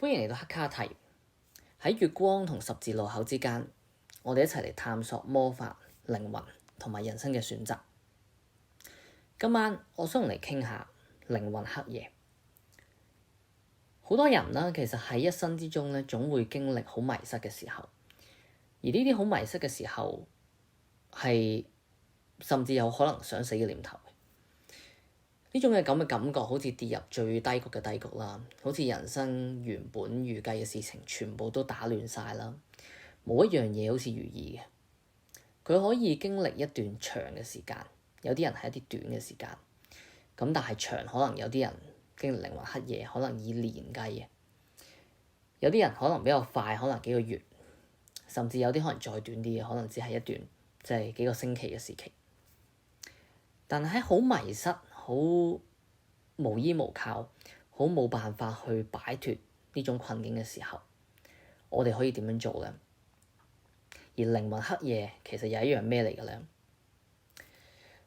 歡迎嚟到黑卡提。喺月光同十字路口之間，我哋一齊嚟探索魔法、靈魂同埋人生嘅選擇。今晚我想同你傾下靈魂黑夜。好多人啦，其實喺一生之中咧，總會經歷好迷失嘅時候，而呢啲好迷失嘅時候，係甚至有可能想死嘅念頭。呢種嘅咁嘅感覺，好似跌入最低谷嘅低谷啦，好似人生原本預計嘅事情全部都打亂晒啦，冇一樣嘢好似如意嘅。佢可以經歷一段長嘅時間，有啲人係一啲短嘅時間，咁但係長可能有啲人經歷靈魂黑夜，可能以年計嘅，有啲人可能比較快，可能幾個月，甚至有啲可能再短啲嘅，可能只係一段即係幾個星期嘅時期。但係喺好迷失、好無依無靠、好冇辦法去擺脫呢種困境嘅時候，我哋可以點樣做咧？而靈魂黑夜其實又係一樣咩嚟嘅咧？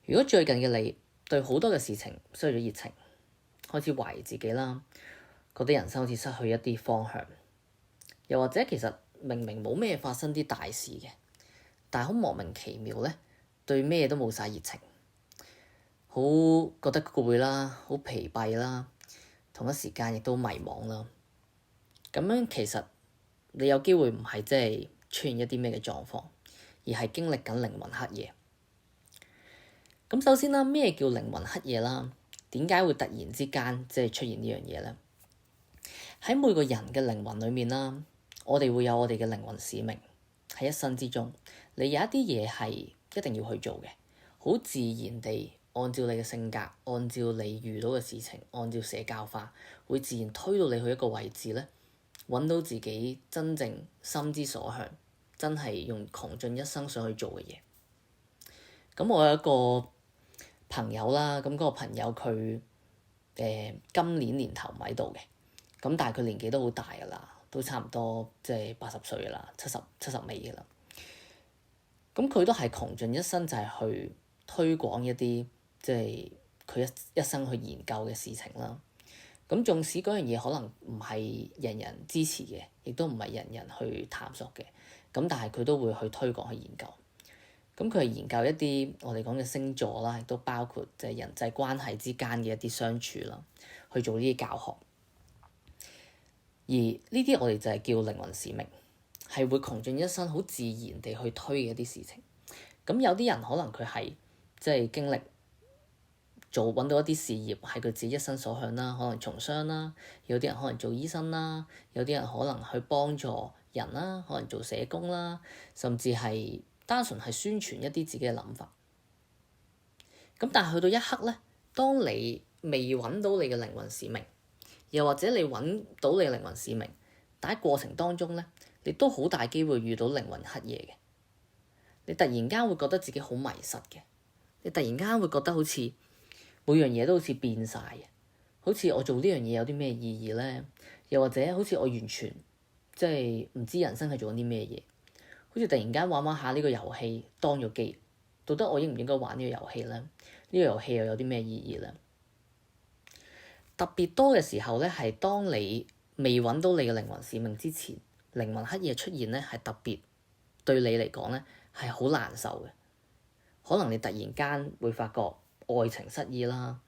如果最近嘅你對好多嘅事情失去咗熱情，開始懷疑自己啦，覺得人生好似失去一啲方向，又或者其實明明冇咩發生啲大事嘅，但係好莫名其妙咧，對咩都冇晒熱情。好覺得攰啦，好疲憊啦，同一時間亦都迷茫啦。咁樣其實你有機會唔係即係出現一啲咩嘅狀況，而係經歷緊靈魂黑夜。咁首先啦，咩叫靈魂黑夜啦？點解會突然之間即係出現呢樣嘢咧？喺每個人嘅靈魂裏面啦，我哋會有我哋嘅靈魂使命。喺一生之中，你有一啲嘢係一定要去做嘅，好自然地。按照你嘅性格，按照你遇到嘅事情，按照社交化，會自然推到你去一個位置咧，揾到自己真正心之所向，真係用窮盡一生想去做嘅嘢。咁我有一個朋友啦，咁嗰個朋友佢今年年頭唔喺度嘅，咁但係佢年紀都好大噶啦，都差唔多即係80歲噶啦，七十尾噶啦。咁佢都係窮盡一生就係去推廣一啲。即係佢一生去研究嘅事情啦。咁縱使嗰樣嘢可能唔係人人支持嘅，亦都唔係人人去探索嘅。咁但係佢都會去推廣去研究。咁佢係研究一啲我哋講嘅星座啦，亦都包括就係人際關係之間嘅一啲相處啦，去做呢啲教學。而呢啲我哋就係叫靈魂使命，係會窮盡一生好自然地去推嘅一啲事情。咁有啲人可能佢係即係經歷。揾到一啲事業係佢自己一生所向啦，可能從商啦，有啲人可能做醫生啦，有啲人可能去幫助人啦，可能做社工啦，甚至係單純係宣傳一啲自己嘅諗法。咁但係去到一刻咧，當你未揾到你嘅靈魂使命，又或者你揾到你嘅靈魂使命，但喺過程當中咧，你都好大機會遇到靈魂黑夜嘅。你突然間會覺得自己好迷失嘅，你突然間會覺得好似每樣嘢都好似變晒嘅，好似我做呢樣嘢有啲咩意義咧？又或者好似我完全即係唔知人生係做緊啲咩嘢，好似突然間玩下呢個遊戲當咗機，到底我應唔應該玩呢個遊戲咧？呢個遊戲又有啲咩意義咧？特別多嘅時候咧，係當你未揾到你嘅靈魂使命之前，靈魂黑夜出現咧，係特別對你嚟講咧係好難受嘅。可能你突然間會發覺。愛情失意啦，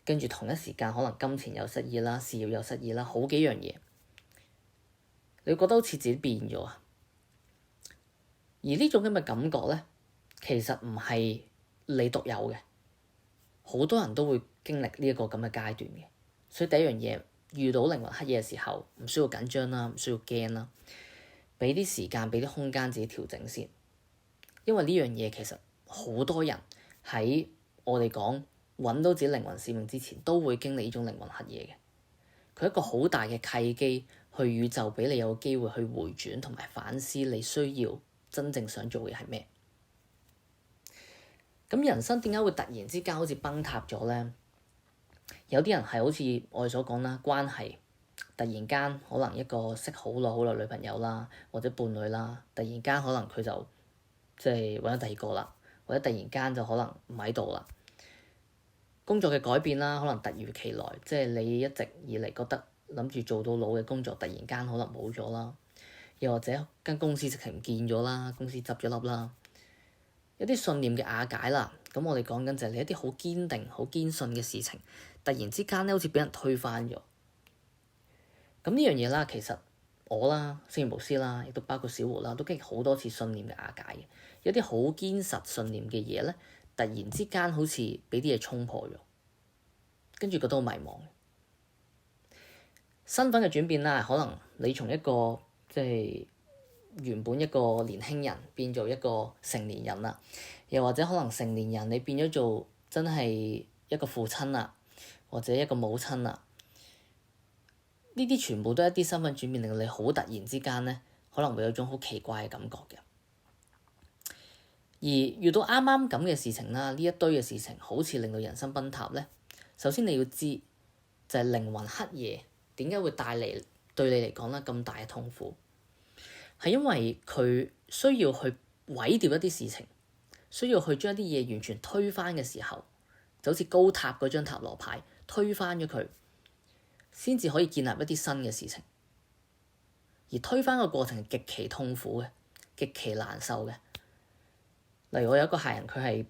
跟住同一時間可能金錢又失意啦，事業又失意啦，好幾樣嘢，你會覺得好似自己變咗啊！而呢種咁嘅感覺咧，其實唔係你獨有嘅，好多人都會經歷呢一個咁嘅階段嘅。所以第一樣嘢，遇到靈魂黑夜嘅時候，唔需要緊張啦，唔需要驚啦，俾啲時間，俾啲空間自己調整先。因為呢樣嘢其實好多人喺我哋講揾到自己靈魂使命之前，都會經歷呢種靈魂黑夜嘅。佢係一個好大嘅契機，去宇宙俾你有機會去回轉同埋反思，你需要真正想做嘅係咩？咁人生點解會突然之間好似崩塌咗咧？有啲人係好似我哋所講啦，關係突然間可能一個識好耐女朋友啦，或者伴侶啦，突然間可能佢就即係揾咗第二個啦。或者突然間就可能唔喺度啦，工作嘅改變啦，可能突如其來，即係你一直以嚟覺得諗住做到老嘅工作，突然間可能冇咗啦，又或者間公司直情唔見咗啦，公司執咗笠啦，一啲信念嘅瓦解啦。咁我哋講緊就係你一啲好堅定、好堅信嘅事情，突然之間咧好似俾人推翻咗。咁呢樣嘢啦，其實我啦、聖嚴牧師啦，亦都包括小胡啦，都經歷好多次信念嘅瓦解嘅。有啲好堅實信念嘅嘢咧，突然之間好似俾啲嘢衝破咗，跟住覺得好迷茫。身份嘅轉變啦，可能你從一個原本一個年輕人變做一個成年人啦，又或者可能成年人你變咗做真係一個父親啦，或者一個母親啦，呢啲全部都係一啲身份轉變，令到你好突然之間咧，可能會有種好奇怪嘅感覺嘅。而遇到啱啱咁嘅事情啦，呢一堆嘅事情好似令到人生崩塌咧。首先你要知就係靈魂黑夜點解會帶嚟對你嚟講咧咁大嘅痛苦，係因為佢需要去毀掉一啲事情，需要去將一啲嘢完全推翻嘅時候，就好似高塔嗰張塔羅牌推翻咗佢，先至可以建立一啲新嘅事情。而推翻嘅過程係極其痛苦嘅，極其難受嘅。例如我有一個客人，佢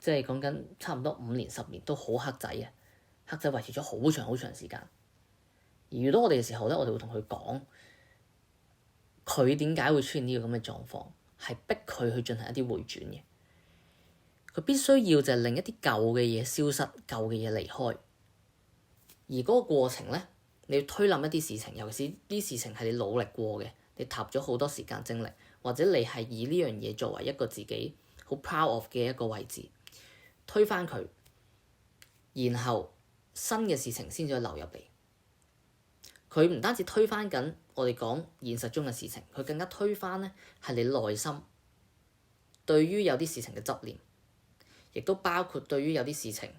係講緊差唔多5年10年都好黑仔嘅，黑仔維持咗好長好長時間。而遇到我哋嘅時候咧，我哋會同佢講，佢點解會出現呢個咁嘅狀況，係逼佢去進行一啲回轉嘅。佢必須要就係令一啲舊嘅嘢消失，舊嘅嘢離開。而嗰個過程咧，你要推冧一啲事情，尤其是啲事情係你努力過嘅，你投咗好多時間精力，或者你係以呢樣嘢作為一個自己好 proud of 嘅一個位置，推翻佢，然後新嘅事情先至流入嚟。佢唔單止推翻緊我哋講現實中嘅事情，佢更加推翻咧係你內心對於有啲事情嘅執念，亦都包括對於有啲事情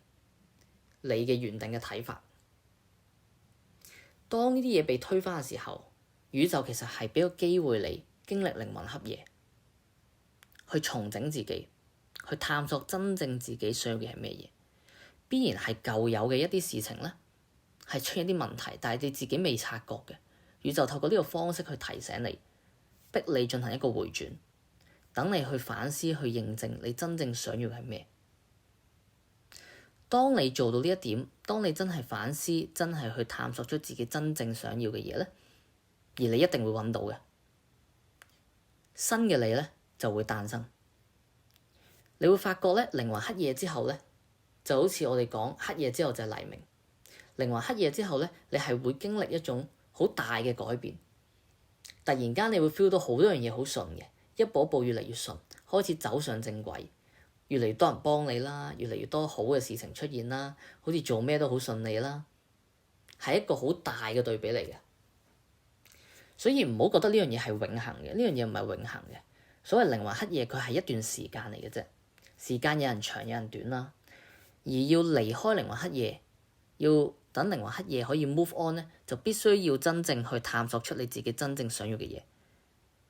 你嘅原定嘅睇法。當呢啲嘢被推翻嘅時候，宇宙其實係俾個機會你經歷靈魂黑夜，去重整自己，去探索真正自己想要嘅係咩嘢。必然係舊有嘅一啲事情咧，係出現啲問題，但係你自己未察覺嘅。宇宙透過呢個方式去提醒你，逼你進行一個回轉，等你去反思，去認證你真正想要嘅係咩。當你做到呢一點，當你真係反思，真係去探索出自己真正想要嘅嘢咧，而你一定會揾到嘅新嘅你咧，就會誕生。你會發覺咧，靈魂黑夜之後咧，就好似我哋講黑夜之後就係黎明。靈魂黑夜之後咧，你係會經歷一種好大嘅改變。突然間你會 feel 到好多樣嘢好順嘅，一步一步越嚟越順，開始走上正軌，越嚟越多人幫你啦，越嚟越多好嘅事情出現啦，好似做咩都好順利啦，係一個好大嘅對比嚟嘅。所以唔好覺得呢樣嘢係永恆嘅，呢樣嘢唔係永恆嘅。所謂靈魂黑夜，佢係一段時間嚟嘅啫，時間有人長有人短啦。而要離開靈魂黑夜，要等靈魂黑夜可以 move on 咧，就必須要真正去探索出你自己真正想要嘅嘢。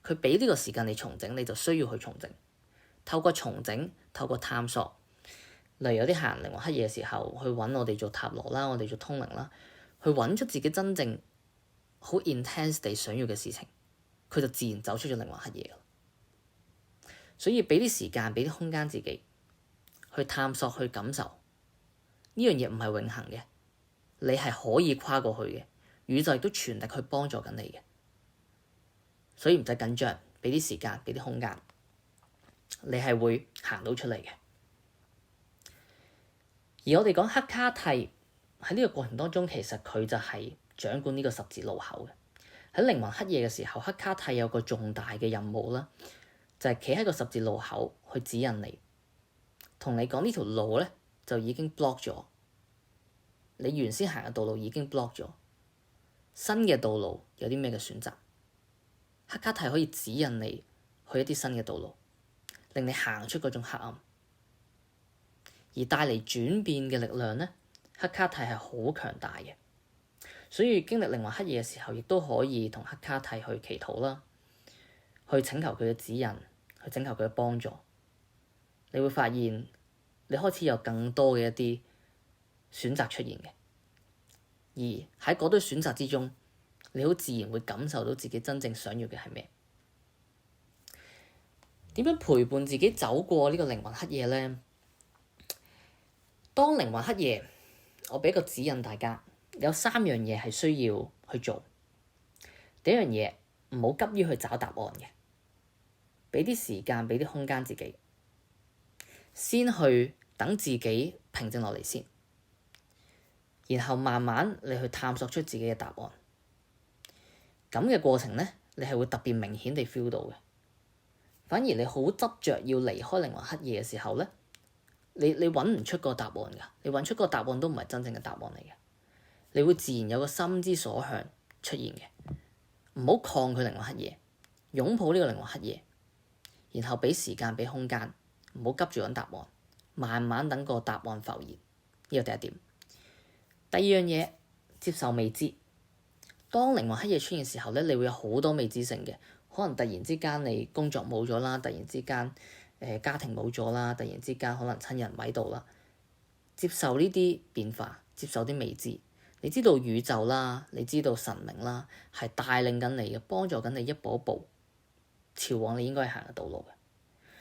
佢俾呢個時間你重整，你就需要去重整。透過重整，透過探索，例如有啲客人靈魂黑夜嘅時候，去揾我哋做塔羅啦，我哋做通靈啦，去揾出自己真正好 intense 地想要嘅事情，佢就自然走出咗靈魂黑夜。所以俾啲時間，俾啲空間自己去探索，去感受。呢樣嘢唔係永恆嘅，你係可以跨過去嘅，宇宙亦都全力去幫助緊你嘅，所以唔使緊張，俾啲時間，俾啲空間，你係會行到出嚟嘅。而我哋講黑卡蒂喺呢個過程當中，其實佢就係掌管呢個十字路口嘅。喺靈魂黑夜嘅時候，黑卡蒂有個重大嘅任務啦，就係企喺個十字路口去指引你，同你講呢條路咧就已經 block 咗，你原先行嘅道路已經 block 咗，新嘅道路有啲咩嘅選擇？黑卡蒂可以指引你去一啲新嘅道路，令你行出嗰種黑暗，而帶嚟轉變嘅力量咧，黑卡蒂係好強大嘅。所以經歷靈魂黑夜嘅時候，亦都可以同黑卡蒂去祈禱啦，去請求佢嘅指引，去請求佢嘅幫助。你會發現你開始有更多嘅一啲選擇出現嘅，而喺嗰堆選擇之中，你好自然會感受到自己真正想要嘅係咩。點樣陪伴自己走過呢個靈魂黑夜呢？當靈魂黑夜，我俾個指引大家，有3樣嘢係需要去做。第一樣嘢，唔好急於去找答案嘅，俾啲時間，俾啲空間自己，先去等自己平靜落嚟先，然後慢慢你去探索出自己嘅答案。咁嘅過程呢，你係會特別明顯地 feel 到嘅。反而你好執着要離開靈魂黑夜嘅時候呢，你揾唔出個答案㗎，你揾出個答案都唔係真正嘅答案嚟嘅。你會自然有個心之所向出現嘅。唔好抗拒靈魂黑夜，擁抱呢個靈魂黑夜，然後俾時間俾空間，唔好急住揾答案，慢慢等個答案浮現。呢個第一點。第二樣嘢，接受未知。當靈魂黑夜出現嘅時候呢，你會有好多未知性嘅。可能突然之間你工作冇咗啦，突然之間家庭冇咗啦，突然之間可能親人唔喺度啦。接受呢啲變化，接受啲未知。你知道宇宙啦，你知道神明啦，係帶領緊你嘅，幫助緊你一步一步朝往你應該行嘅道路嘅。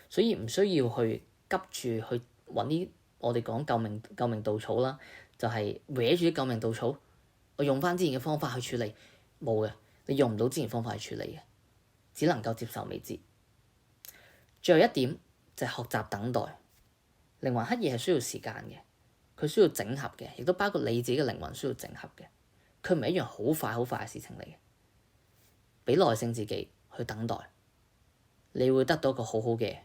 所以唔需要去急住去揾啲我哋講救命稻草啦，就係搲住啲救命稻草，我用翻之前嘅方法去處理，冇嘅，你用唔到之前方法去處理嘅。只能夠接受未知。最後一點就係學習等待。靈魂黑夜係需要時間嘅，佢需要整合嘅，亦都包括你自己嘅靈魂需要整合嘅。佢唔係一樣好快嘅事情嚟嘅。俾耐性自己去等待，你會得到一個好嘅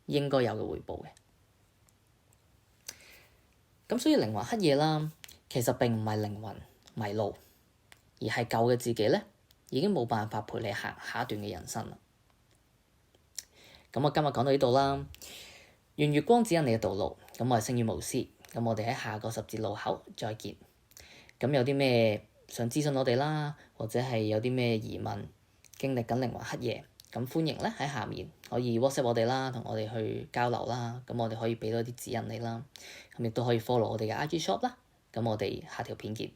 應該有嘅回報嘅。咁所以靈魂黑夜啦，其實並唔係靈魂迷路，而係舊嘅自己咧，已經冇辦法陪你行下一段嘅人生啦。咁我今日講到呢度啦，願月光指引你嘅道路。咁我係星語巫師，咁我哋喺下個十字路口再見。咁有啲咩想諮詢我哋啦，或者係有啲咩疑問，經歷緊靈魂黑夜，咁歡迎咧喺下面可以 WhatsApp 我哋啦，同我哋去交流啦。咁我哋可以俾多啲指引你啦。咁亦都可以 follow 我哋嘅 IG shop 啦。咁我哋下條片見。